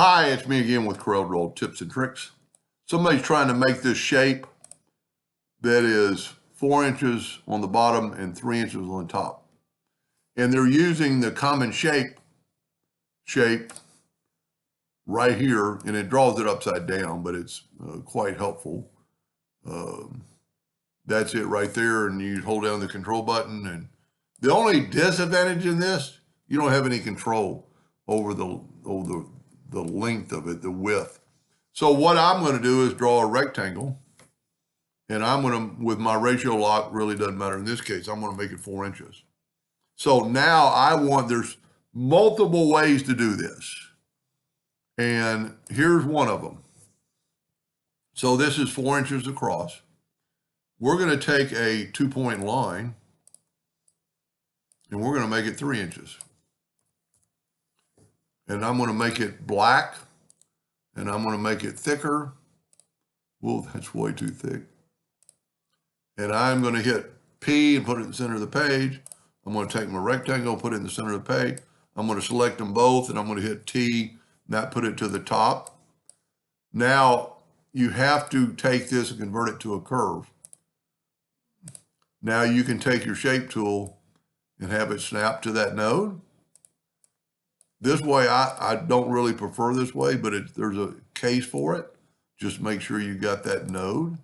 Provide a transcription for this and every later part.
Hi, it's me again with Corel tips and tricks. Somebody's trying to make this shape that is 4 inches on the bottom and 3 inches on the top. And they're using the common shape right here, and it draws it upside down, but it's quite helpful. That's it right there, and you hold down the control button. And the only disadvantage in this, you don't have any control over the length of it, the width. So what I'm going to do is draw a rectangle, and I'm going to, with my ratio lock, really doesn't matter in this case, I'm going to make it 4 inches. So now there's multiple ways to do this. And here's one of them. So this is 4 inches across. We're going to take a 2-point line, and we're going to make it 3 inches. And I'm going to make it black, and I'm going to make it thicker. Whoa, that's way too thick. And I'm going to hit P and put it in the center of the page. I'm going to take my rectangle, put it in the center of the page. I'm going to select them both, and I'm going to hit T, and that put it to the top. Now, you have to take this and convert it to a curve. Now you can take your shape tool and have it snap to that node. This way, I don't really prefer this way, but there's a case for it. Just make sure you got that node.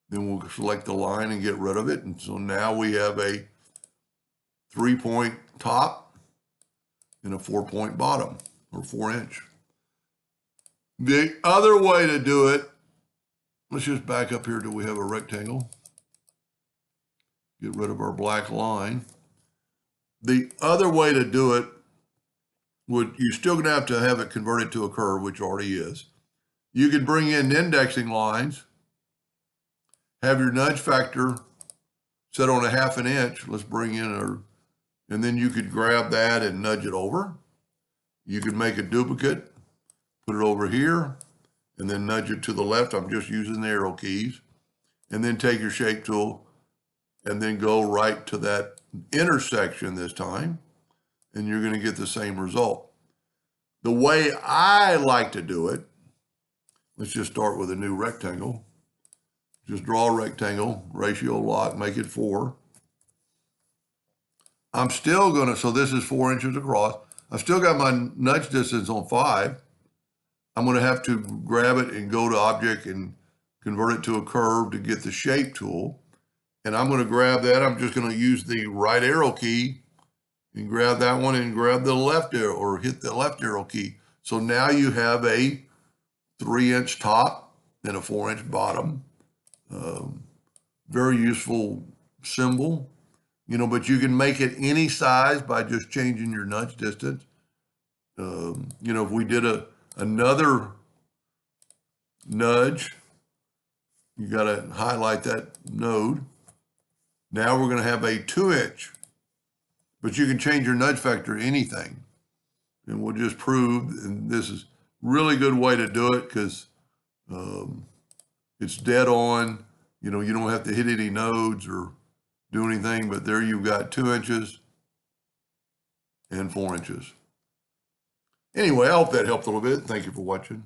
Then we'll select the line and get rid of it. And so now we have a 3-point top and a 4-point bottom, or 4 inch. The other way to do it, let's just back up here till we have a rectangle. Get rid of our black line. The other way to do it, you're still going to have it converted to a curve, which already is. You could bring in indexing lines, have your nudge factor set on a 1/2 inch. Let's bring in and then you could grab that and nudge it over. You could make a duplicate, put it over here, and then nudge it to the left. I'm just using the arrow keys. And then take your shape tool and then go right to that intersection this time, and you're going to get the same result. The way I like to do it, let's just start with a new rectangle. Just draw a rectangle, ratio lock, make it 4. I'm still going to, so this is 4 inches across. I've still got my nudge distance on 5. I'm going to have to grab it and go to object and convert it to a curve to get the shape tool. And I'm going to grab that. I'm just going to use the right arrow key and grab that one and grab the left arrow, or hit the left arrow key. So now you have a 3-inch top and a 4-inch bottom. Very useful symbol, but you can make it any size by just changing your nudge distance. If we did another nudge, you got to highlight that node. Now we're going to have a 2-inch, but you can change your nudge factor to anything. And we'll just prove, and this is really good way to do it because it's dead on. You don't have to hit any nodes or do anything, but there you've got 2 inches and 4 inches. Anyway, I hope that helped a little bit. Thank you for watching.